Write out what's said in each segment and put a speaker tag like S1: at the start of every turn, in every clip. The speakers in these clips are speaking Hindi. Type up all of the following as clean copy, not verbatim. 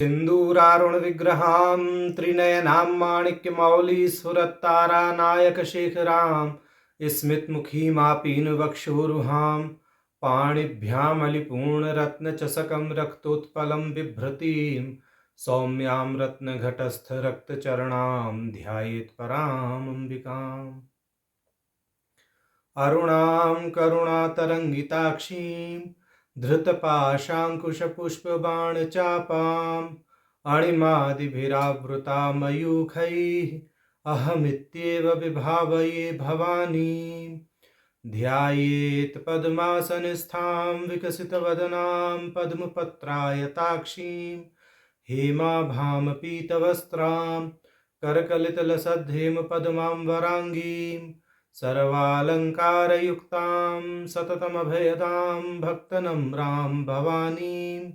S1: सिन्दूरारुणविग्रहां त्रिनयनां माणिक्यमौलिस्फुरत्तारानायकशेखरां स्मितमुखीमापीनवक्षोरुहां पाणिभ्यामलिपूर्णरत्नचषकं रक्तोत्पलं बिभ्रतीं सौम्यां रत्नघटस्थरक्तचरणां ध्यायेत्परामम्बिकाम् अरुणां करुणातरङ्गिताक्षीं धृतपाशाङ्कुशपुष्पबाणचापाम् अणिमादिभिरावृता मयूखैः अहमित्येव विभावये भवानीं ध्यायेत् पद्मासनस्थां विकसितवदनां पद्मपत्रायताक्षीं हेमाभां पीतवस्त्रां करकलितलसद्धेमपद्मां सर्वालङ्कारयुक्तां सततमभयदां भक्तनम्रां भवानीं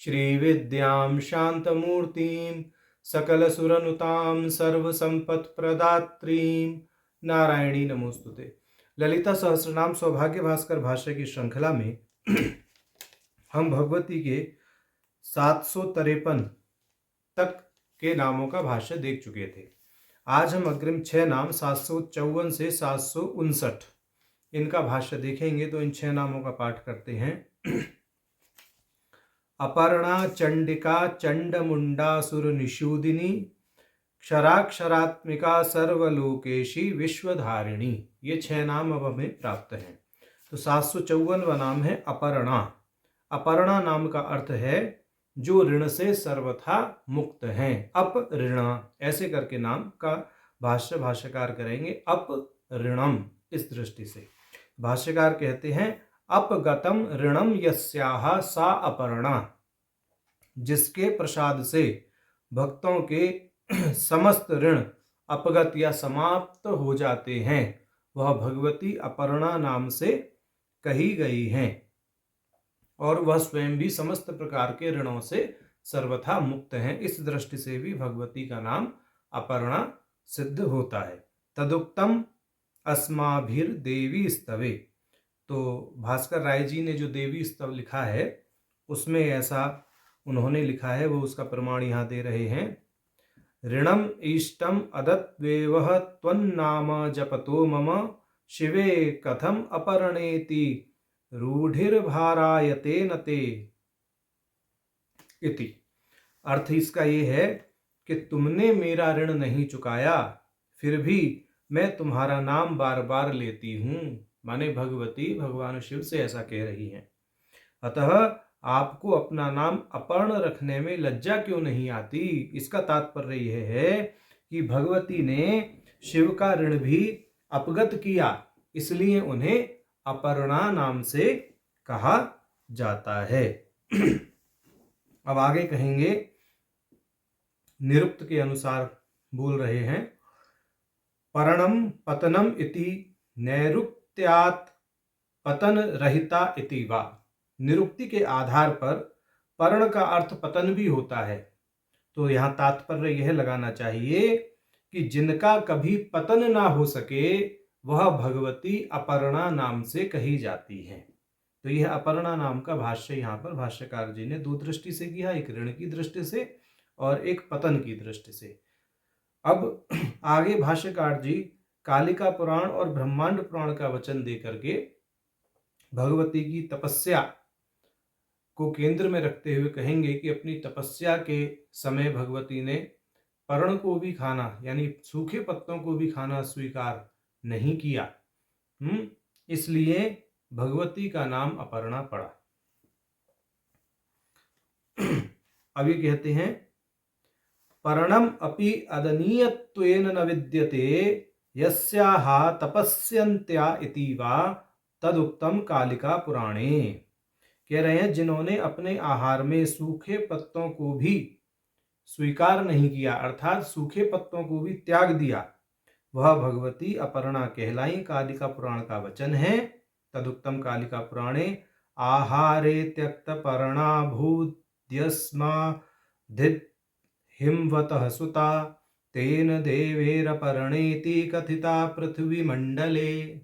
S1: श्रीविद्यां शान्तमूर्तिं सकलसुरनुतां सर्वसम्पत्प्रदात्रीं नारायणी नमोस्तुते। ललिता सहस्रनाम सौभाग्य भास्कर भाष्य की श्रृंखला में हम भगवती के 753 तक के नामों का भाष्य देख चुके थे। आज हम अग्रिम 6 नाम 754 से 759 इनका भाष्य देखेंगे। तो इन 6 नामों का पाठ करते हैं। अपर्णा चंडिका चंडमुंडासुरनिषूदिनी क्षराक्षरात्मिका सर्वलोकेशी विश्वधारिणी, ये 6 नाम अब हमें प्राप्त हैं। तो 754वां नाम है अपर्णा। अपर्णा नाम का अर्थ है जो ऋण से सर्वथा मुक्त हैं। अप ऋणा ऐसे करके नाम का भाष्यकार करेंगे। अप ऋणम इस दृष्टि से भाष्यकार कहते हैं अपगतम ऋणम यस्याहा सा अपर्णा, जिसके प्रसाद से भक्तों के समस्त ऋण अपगत या समाप्त हो जाते हैं, वह भगवती अपर्णा नाम से कही गई हैं और वह स्वयं भी समस्त प्रकार के ऋणों से सर्वथा मुक्त हैं। इस दृष्टि से भी भगवती का नाम अपर्णा सिद्ध होता है। तदुक्तम अस्माभिर देवी स्तवे, तो भास्कर राय जी ने जो देवी स्तव लिखा है उसमें ऐसा उन्होंने लिखा है, वो उसका प्रमाण यहाँ दे रहे हैं। ऋणम इष्टम अदत्वेवह त्वन्नाम जपतो मम शिवे कथम अपरणेति रूढ़िर्भारायते नते इति। अर्थ इसका ये है कि तुमने मेरा ऋण नहीं चुकाया, फिर भी मैं तुम्हारा नाम बार बार लेती हूँ। माने भगवती भगवान शिव से ऐसा कह रही हैं। अतः आपको अपना नाम अपर्ण रखने में लज्जा क्यों नहीं आती? इसका तात्पर्य यह है कि भगवती ने शिव का ऋण भी अपगत किया, इसलिए उन्हें अपर्णा नाम से कहा जाता है। अब आगे कहेंगे, निरुक्त के अनुसार बोल रहे हैं। परणम पतनम इति नैरुक्त्यात् पतन रहिता इति वा। निरुक्ति के आधार पर पर्ण का अर्थ पतन भी होता है। तो यहाँ तात्पर्य यह लगाना चाहिए कि जिनका कभी पतन ना हो सके वह भगवती अपर्णा नाम से कही जाती है। तो यह अपर्णा नाम का भाष्य यहाँ पर भाष्यकार जी ने 2 दृष्टि से किया, एक ऋण की दृष्टि से और एक पतन की दृष्टि से। अब आगे भाष्यकार जी कालिका पुराण और ब्रह्मांड पुराण का वचन देकर के भगवती की तपस्या को केंद्र में रखते हुए कहेंगे कि अपनी तपस्या के समय भगवती ने पर्ण को भी खाना यानी सूखे पत्तों को भी खाना स्वीकार नहीं किया। इसलिए भगवती का नाम अपर्णा पड़ा। अब ये कहते हैं पर्णम अपि अदनीयत्वेन न विद्यते यस्याहा तपस्यन्त्या इति वा तदुक्तम कालिका पुराणे। कह रहे हैं जिन्होंने अपने आहार में सूखे पत्तों को भी स्वीकार नहीं किया, अर्थात सूखे पत्तों को भी त्याग दिया, वह भगवती अपर्णा कहलाई। कालिका पुराण का वचन है। तदुक्तम कालिका पुराणे आहारे त्यक्त पर्णा भूद्यस्माधित हिमवतः सुता तेन देवेरपर्णेति कथिता पृथ्वी मंडले।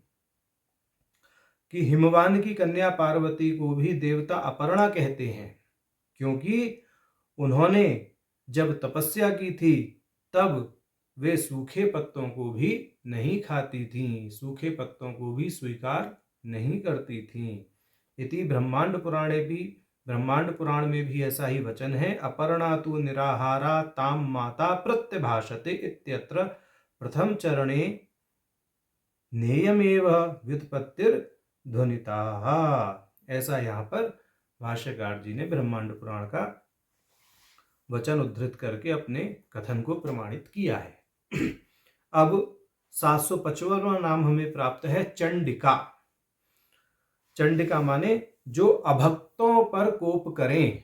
S1: कि हिमवान की कन्या पार्वती को भी देवता अपर्णा कहते हैं, क्योंकि उन्होंने जब तपस्या की थी तब वे सूखे पत्तों को भी नहीं खाती थीं, सूखे पत्तों को भी स्वीकार नहीं करती थीं। इति ब्रह्मांड पुराण में भी ऐसा ही वचन है। अपर्णा तु निराहारा ताम माता प्रत्यभाषते इत्यत्र प्रथम चरणे नेयमेव व्युत्पत्तिर ध्वनिता। ऐसा यहाँ पर भाष्यकार जी ने ब्रह्मांड पुराण का वचन उद्धृत करके अपने कथन को प्रमाणित किया है। अब 755वां नाम हमें प्राप्त है चंडिका। चंडिका माने जो अभक्तों पर कोप करें,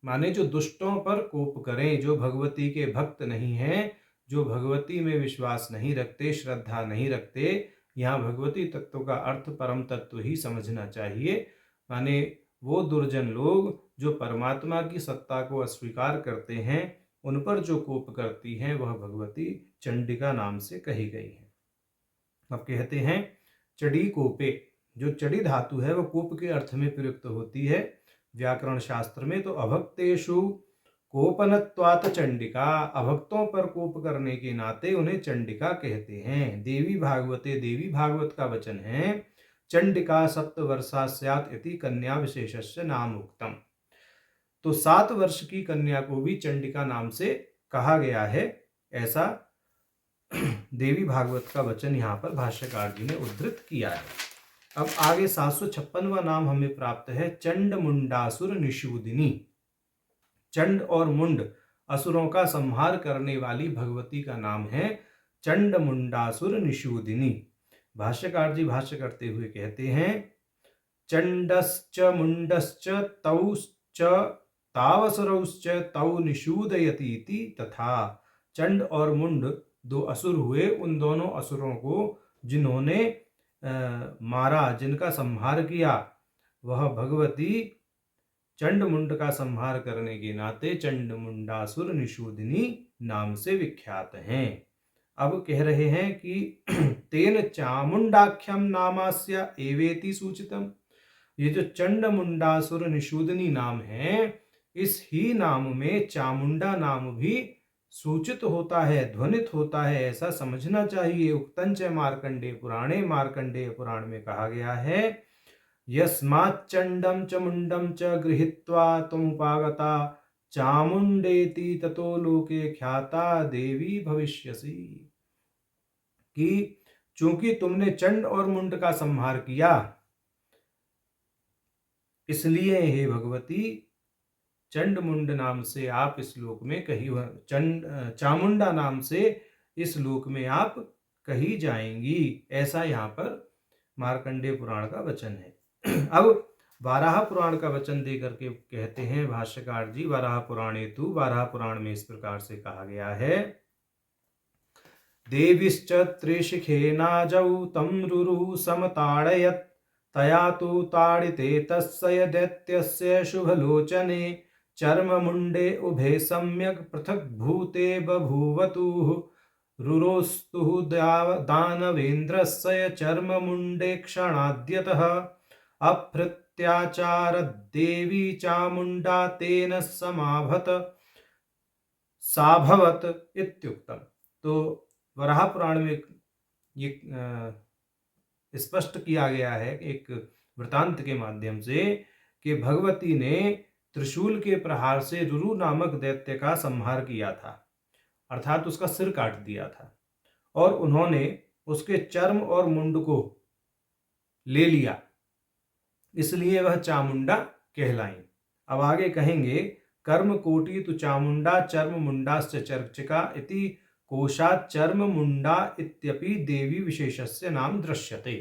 S1: माने जो दुष्टों पर कोप करें, जो भगवती के भक्त नहीं हैं, जो भगवती में विश्वास नहीं रखते, श्रद्धा नहीं रखते। यहाँ भगवती तत्व का अर्थ परम तत्व ही समझना चाहिए। माने वो दुर्जन लोग जो परमात्मा की सत्ता को अस्वीकार करते हैं, उन पर जो कोप करती हैं, वह भगवती चंडिका नाम से कही गई है। अब कहते हैं चड़ी कोपे। जो चड़ी धातु है वह कोप के अर्थ में प्रयुक्त होती है व्याकरण शास्त्र में। तो अभक्तेषु कोपनत्वात् चंडिका, अभक्तों पर कोप करने के नाते उन्हें चंडिका कहते हैं। देवी भागवते, देवी भागवत का वचन है चंडिका सप्तवर्षा स्यात् इति कन्या विशेषस्य नाम उक्तम। तो 7 वर्ष की कन्या को भी चंडिका नाम से कहा गया है, ऐसा देवी भागवत का वचन यहाँ पर भाष्यकार जी ने उद्धृत किया है। अब आगे 756वां नाम हमें प्राप्त है चंड मुंडासुर निषूदिनी। चंड और मुंड असुरों का संहार करने वाली भगवती का नाम है चंड मुंडासुर निषूदिनी। भाष्यकार जी भाष्य करते हुए कहते हैं चंडश्च मुंडश्च तौश्च तावसुरौश्च तौ निषूदयति इति तथा। चंड और मुंड 2 असुर हुए, उन दोनों असुरों को जिन्होंने मारा, जिनका संहार किया, वह भगवती चंड मुंड का संहार करने के नाते चंड मुंडासुर निषूदिनी नाम से विख्यात हैं। अब कह रहे हैं कि तेन चामुंडाख्यम नामास्य एवेति सूचितम। ये जो चंड मुंडासुर निषूदिनी नाम है, इस ही नाम में चामुंडा नाम भी सूचित होता है, ध्वनित होता है, ऐसा समझना चाहिए। उक्तंच मार्कंडेय पुराणे, मार्कंडेय पुराण में कहा गया है यस्माच्चंडम च मुंडम च गृहीत्वा तुमुपागता चामुंडेति ततो लोके ख्याता देवी भविष्यसि। कि चूंकि तुमने चंड और मुंड का संहार किया, इसलिए हे भगवती चंड मुंड नाम से आप इस लोक में कही, चामुंडा नाम से इस लोक में आप कही जाएंगी, ऐसा यहाँ पर मार्कंडेय पुराण का वचन है। अब वाराह पुराण का वचन दे करके कहते हैं भाष्यकार जी वाराह पुराणे तु, वाराह पुराण में इस प्रकार से कहा गया है देवीश्च त्रिशिखेनाजौ तं रुरु समताड़यत् तया तु ताड़िते तस्य दैत्यस्य शुभलोचने चर्ममुंडे उभे सम्यक् पृथक् भूते बभूवतुः रुरोस्तुः दानवेन्द्रस्य चर्ममुंडे क्षणाद्यतः अभृत्याचार देवी चामुंडा तेन समाभत साभवत इत्युक्तम। तो वराह पुराण में ये स्पष्ट किया गया है एक वृतांत के माध्यम से कि भगवती ने त्रिशूल के प्रहार से रुरु नामक दैत्य का संहार किया था, अर्थात उसका सिर काट दिया था, और उन्होंने उसके चर्म और मुंड को ले लिया, इसलिए वह चामुंडा कहलाई। अब आगे कहेंगे कर्म कोटि तु चामुंडा चर्म मुंडाश्च चर्चिका इति कोशात् चर्म मुंडा इत्यपि देवी विशेषस्य नाम दृश्यते।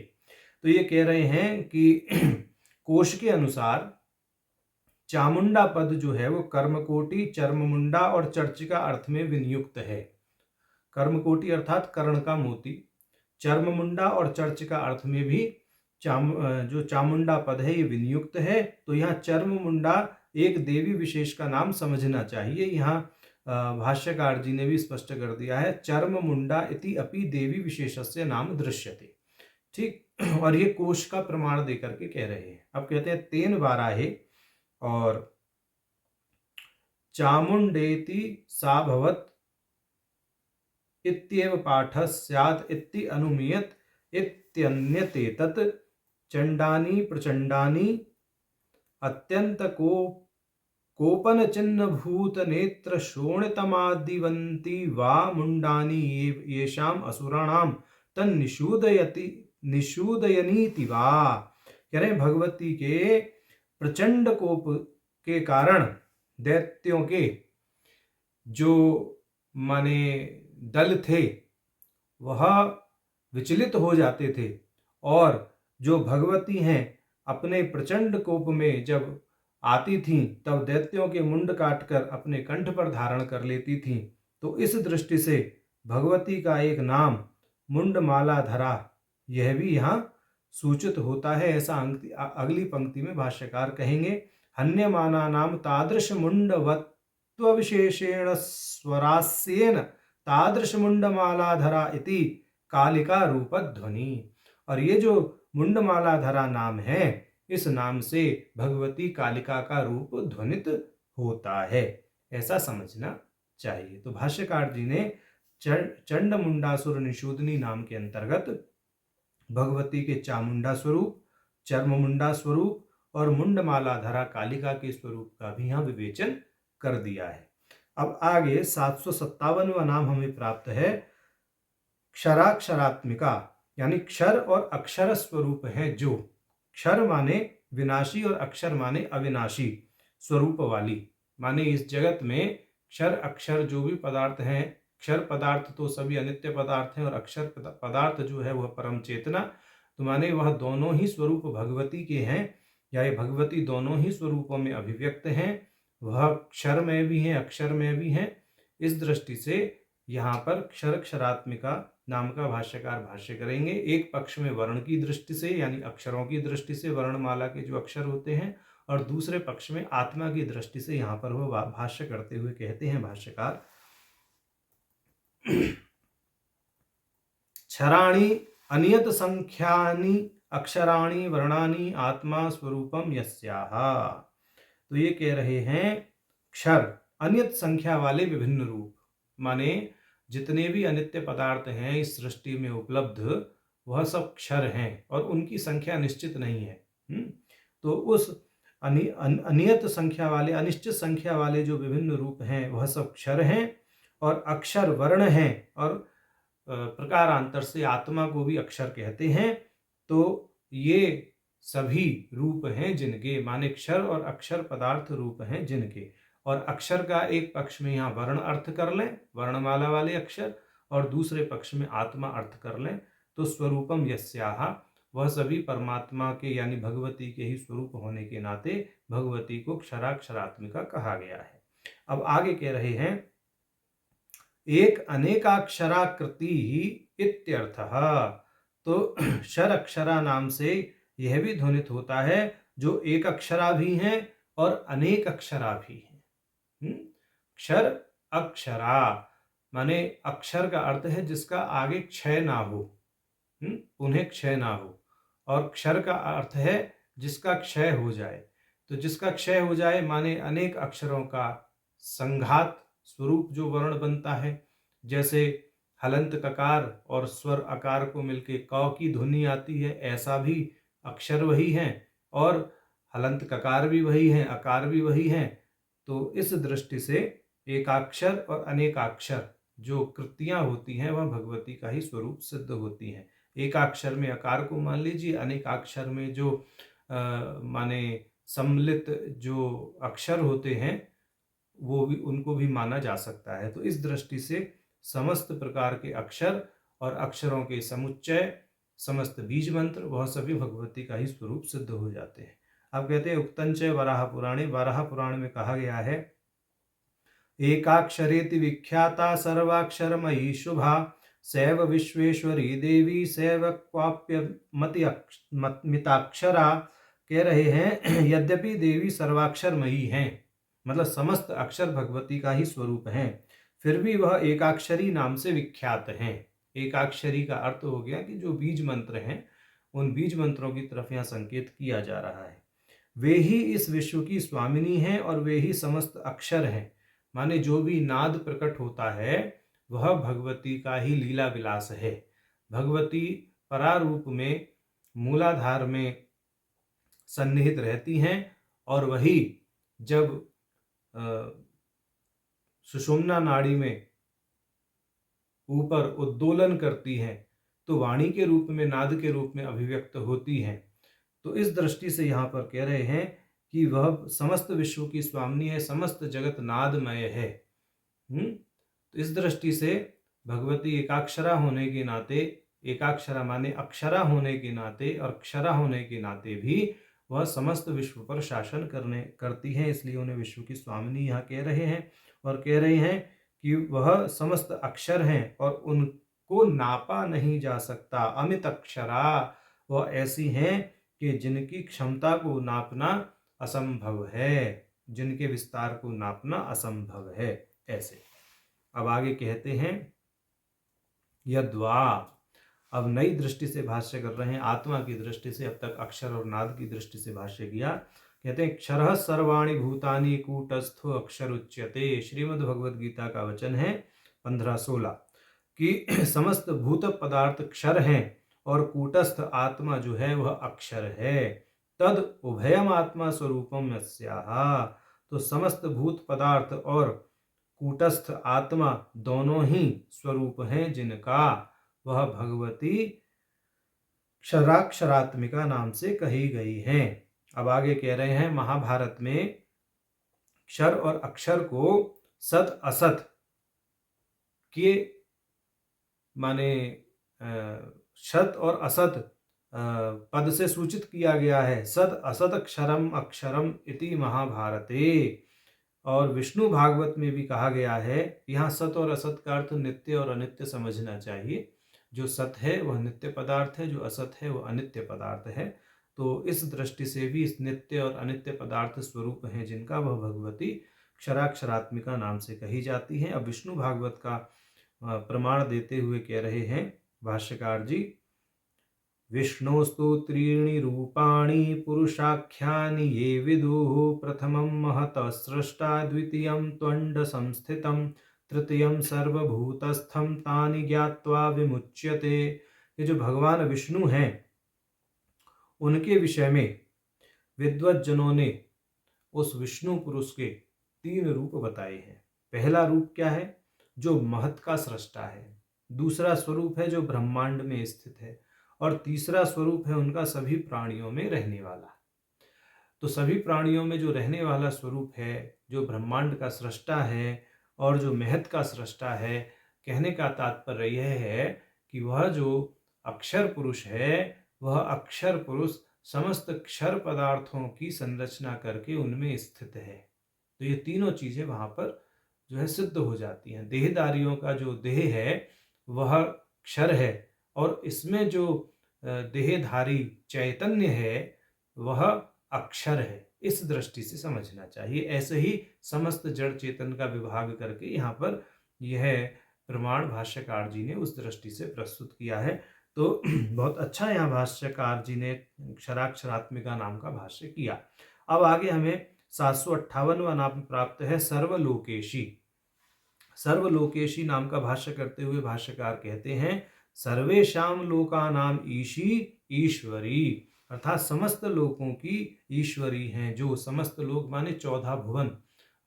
S1: तो ये कह रहे हैं कि कोश के अनुसार चामुंडा पद जो है वो कर्मकोटि, चर्ममुंडा और चर्चिका अर्थ में विनियुक्त है। कर्मकोटि अर्थात कर्ण का मोती, चर्ममुंडा और चर्चिका अर्थ में भी जो चामुंडा पद है ये विनियुक्त है। तो यहाँ चर्ममुंडा एक देवी विशेष का नाम समझना चाहिए। यहाँ भाष्यकार जी ने भी स्पष्ट कर दिया है चर्ममुंडा इति अपि देवी विशेषस्य नाम दृश्यते। ठीक, और ये कोश का प्रमाण देकर के कह रहे हैं। अब कहते हैं तेन वाराहे, और चामुण्डेति सा भवत् इत्येव पाठः स्यात् इति अनुमीयत इत्यन्यतेतत् चण्डानि प्रचण्डानि अत्यंत कोपन चिन्ह भूत नेत्र शोणितमादिवन्ति वा मुण्डानि येषाम् असुराणां तन्निषूदयति निषूदयनीति वा। कह रहे भगवती के प्रचंड कोप के कारण दैत्यों के जो माने दल थे वह विचलित हो जाते थे, और जो भगवती हैं अपने प्रचंड कोप में जब आती थीं तब दैत्यों के मुंड काटकर अपने कंठ पर धारण कर लेती थीं। तो इस दृष्टि से भगवती का एक नाम मुंडमालाधरा यह भी यहाँ सूचित होता है, ऐसा अगली पंक्ति में भाष्यकार कहेंगे। हन्यमाना नाम तादृश मुंडवत्व विशेषेण स्वरास्येन तादृश मुंडमालाधरा इति कालिका रूपध्वनि। और ये जो मुंडमालाधरा नाम है, इस नाम से भगवती कालिका का रूप ध्वनित होता है, ऐसा समझना चाहिए। तो भाष्यकार जी ने चंड मुंडासुर निषूदनी नाम के अंतर्गत भगवती के चामुंडा स्वरूप, चर्म मुंडा स्वरूप और मुंडमालाधरा कालिका के स्वरूप का भी यहाँ विवेचन कर दिया है। अब आगे 757वां नाम हमें प्राप्त है क्षराक्षरात्मिका, यानी क्षर और अक्षर स्वरूप है। जो क्षर माने विनाशी और अक्षर माने अविनाशी स्वरूप वाली, माने इस जगत में क्षर अक्षर जो भी पदार्थ हैं, क्षर पदार्थ तो सभी अनित्य पदार्थ हैं और अक्षर पदार्थ जो है वह परम चेतना, तो माने वह दोनों ही स्वरूप भगवती के हैं, या ये भगवती दोनों ही स्वरूपों में अभिव्यक्त हैं। वह क्षर में भी हैं, अक्षर में भी हैं। इस दृष्टि से यहाँ पर क्षर क्षरात्मिका नाम का भाष्यकार भाष्य करेंगे। एक पक्ष में वर्ण की दृष्टि से, यानी अक्षरों की दृष्टि से, वर्णमाला के जो अक्षर होते हैं, और दूसरे पक्ष में आत्मा की दृष्टि से यहाँ पर वह भाष्य करते हुए कहते हैं भाष्यकार, क्षराणि अनियत संख्यानि अक्षराणि वर्णानि आत्मा स्वरूपम यस्याः। तो ये कह रहे हैं क्षर अनियत संख्या वाले विभिन्न रूप, माने जितने भी अनित्य पदार्थ हैं इस सृष्टि में उपलब्ध वह सब क्षर हैं और उनकी संख्या निश्चित नहीं है। तो उस अनियत संख्या वाले, अनिश्चित संख्या वाले जो विभिन्न रूप हैं वह सब क्षर हैं, और अक्षर वर्ण हैं, और प्रकारांतर से आत्मा को भी अक्षर कहते हैं। तो ये सभी रूप हैं जिनके, माने क्षर और अक्षर पदार्थ रूप हैं जिनके, और अक्षर का एक पक्ष में यहाँ वर्ण अर्थ कर लें, वर्णमाला वाले अक्षर, और दूसरे पक्ष में आत्मा अर्थ कर लें, तो स्वरूपम यस्याः, वह सभी परमात्मा के यानी भगवती के ही स्वरूप होने के नाते भगवती को क्षराक्षरात्मिका कहा गया है। अब आगे कह रहे हैं एक अनेकाक्षराकृति ही इत्यर्थः। तो क्षर अक्षरा नाम से यह भी ध्वनित होता है जो एक अक्षरा भी हैं और अनेक अक्षरा भी हैं। क्षर अक्षरा माने अक्षर का अर्थ है जिसका आगे क्षय ना हो, उन्हें क्षय ना हो, और क्षर का अर्थ है जिसका क्षय हो जाए। तो जिसका क्षय हो जाए माने अनेक अक्षरों का संघात स्वरूप जो वर्ण बनता है, जैसे हलंत ककार और स्वर आकार को मिलके क की ध्वनि आती है, ऐसा भी अक्षर वही हैं और हलंत ककार भी वही हैं, आकार भी वही हैं। तो इस दृष्टि से एकाक्षर और अनेकाक्षर जो कृतियां होती हैं वह भगवती का ही स्वरूप सिद्ध होती हैं। एकाक्षर में आकार को मान लीजिए, अनेकाक्षर में जो माने सम्मिलित जो अक्षर होते हैं वो भी, उनको भी माना जा सकता है। तो इस दृष्टि से समस्त प्रकार के अक्षर और अक्षरों के समुच्चय, समस्त बीज मंत्र, वह सभी भगवती का ही स्वरूप सिद्ध हो जाते हैं। अब कहते हैं उक्तंच वराह पुराणे, वराह पुराण में कहा गया है एकाक्षरेति विख्याता सर्वाक्षरमयी शुभा सैव विश्वेश्वरी देवी सैव क्वाप्य मिताक्षरा। कह रहे हैं यद्यपि देवी सर्वाक्षरमयी हैं, मतलब समस्त अक्षर भगवती का ही स्वरूप हैं, फिर भी वह एकाक्षरी नाम से विख्यात हैं। एकाक्षरी का अर्थ हो गया कि जो बीज मंत्र हैं उन बीज मंत्रों की तरफ यहाँ संकेत किया जा रहा है। वे ही इस विश्व की स्वामिनी हैं और वे ही समस्त अक्षर हैं। माने जो भी नाद प्रकट होता है वह भगवती का ही लीला विलास है। भगवती परारूप में मूलाधार में सन्निहित रहती हैं और वही जब सुषुम्ना नाड़ी में ऊपर उद्दोलन करती हैं तो वाणी के रूप में, नाद के रूप में अभिव्यक्त होती हैं। तो इस दृष्टि से यहाँ पर कह रहे हैं कि वह समस्त विश्व की स्वामिनी है, समस्त जगत नादमय है। तो इस दृष्टि से भगवती एकाक्षरा होने के नाते, एकाक्षरा माने अक्षरा होने के नाते और अक्षरा होने के नाते भी वह समस्त विश्व पर शासन करती हैं, इसलिए उन्हें विश्व की स्वामिनी यहाँ कह रहे हैं। और कह रहे हैं कि वह समस्त अक्षर हैं और उनको नापा नहीं जा सकता। अमित अक्षरा, वह ऐसी हैं कि जिनकी क्षमता को नापना असंभव है, जिनके विस्तार को नापना असंभव है। ऐसे अब आगे कहते हैं यद्वा, अब नई दृष्टि से भाष्य कर रहे हैं, आत्मा की दृष्टि से। अब तक अक्षर और नाद की दृष्टि से भाष्य किया। कहते हैं क्षरः सर्वाणि भूतानि कूटस्थो अक्षर उच्यते। श्रीमद् भगवद गीता का वचन है 15:16 कि समस्त भूत पदार्थ क्षर हैं और कूटस्थ आत्मा जो है वह अक्षर है। तद उभयम आत्मा स्वरूपम यस्याः, तो समस्त भूत पदार्थ और कूटस्थ आत्मा दोनों ही स्वरूप हैं जिनका, वह भगवती क्षराक्षरात्मिका नाम से कही गई हैं। अब आगे कह रहे हैं महाभारत में क्षर और अक्षर को सत असत के माने सत और असत पद से सूचित किया गया है। सत असत क्षरम अक्षरम इति महाभारते। और विष्णु भागवत में भी कहा गया है। यहाँ सत और असत का अर्थ नित्य और अनित्य समझना चाहिए। जो सत है वह नित्य पदार्थ है, जो असत है वह अनित्य पदार्थ है। तो इस दृष्टि से भी इस नित्य और अनित्य पदार्थ स्वरूप हैं जिनका, वह भगवती क्षराक्षरात्मिका नाम से कही जाती हैं। अब विष्णु भागवत का प्रमाण देते हुए कह रहे हैं भाष्यकार जी, विष्णोस्तु त्रीणि रूपाणि पुरुषाख्यानि ये विदुः, प्रथमं महतः स्रष्टा, द्वितीयं त्वण्ड संस्थितं, तृतीयं सर्वभूतस्थं, तानि ज्ञात्वा विमुच्यते। ये जो भगवान विष्णु हैं उनके विषय में विद्वज्जनों ने उस विष्णु पुरुष के 3 रूप बताए हैं। पहला रूप क्या है? जो महत का सृष्टा है। दूसरा स्वरूप है जो ब्रह्मांड में स्थित है। और तीसरा स्वरूप है उनका सभी प्राणियों में रहने वाला। तो सभी प्राणियों में जो रहने वाला स्वरूप है, जो ब्रह्मांड का सृष्टा है और जो महत का सृष्टा है, कहने का तात्पर्य यह है कि वह जो अक्षर पुरुष है, वह अक्षर पुरुष समस्त क्षर पदार्थों की संरचना करके उनमें स्थित है। तो ये तीनों चीजें वहां पर जो है सिद्ध हो जाती हैं। देहधारियों का जो देह है वह क्षर है और इसमें जो देहधारी चैतन्य है वह अक्षर है। इस दृष्टि से समझना चाहिए। ऐसे ही समस्त जड़ चेतन का विभाग करके यहाँ पर यह प्रमाण भाष्यकार जी ने उस दृष्टि से प्रस्तुत किया है। तो बहुत अच्छा यहाँ भाष्यकार जी ने क्षराक्षरात्मिका नाम का भाष्य किया। अब आगे हमें 758वां नाम प्राप्त है सर्वलोकेशी। सर्वलोकेशी नाम का भाष्य करते हुए भाष्यकार कहते हैं सर्वेषां लोकानाम ईशी ईश्वरी, अर्थात समस्त लोकों की ईश्वरी हैं। जो समस्त लोक माने 14 भुवन,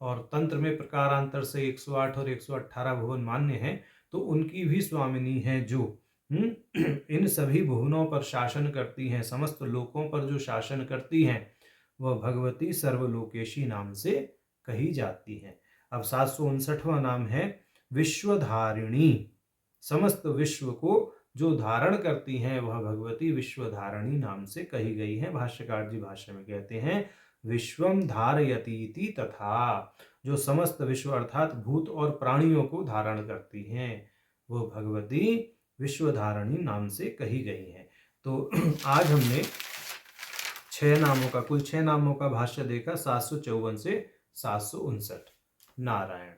S1: और तंत्र में प्रकारांतर से 108 और 118 भुवन मान्य हैं, तो उनकी भी स्वामिनी हैं जो इन सभी भुवनों पर शासन करती हैं। समस्त लोकों पर जो शासन करती हैं वह भगवती सर्वलोकेशी नाम से कही जाती हैं। अब 759वां नाम है विश्वधारिणी। समस्त विश्व को जो धारण करती हैं वह भगवती विश्वधारिणी नाम से कही गई है। भाष्यकार जी भाष्य में कहते हैं विश्वम धारयतीति, तथा जो समस्त विश्व अर्थात भूत और प्राणियों को धारण करती हैं वह भगवती विश्वधारिणी नाम से कही गई है। तो आज हमने 6 नामों का, कुल 6 नामों का भाष्य देखा 754 से 759। नारायण।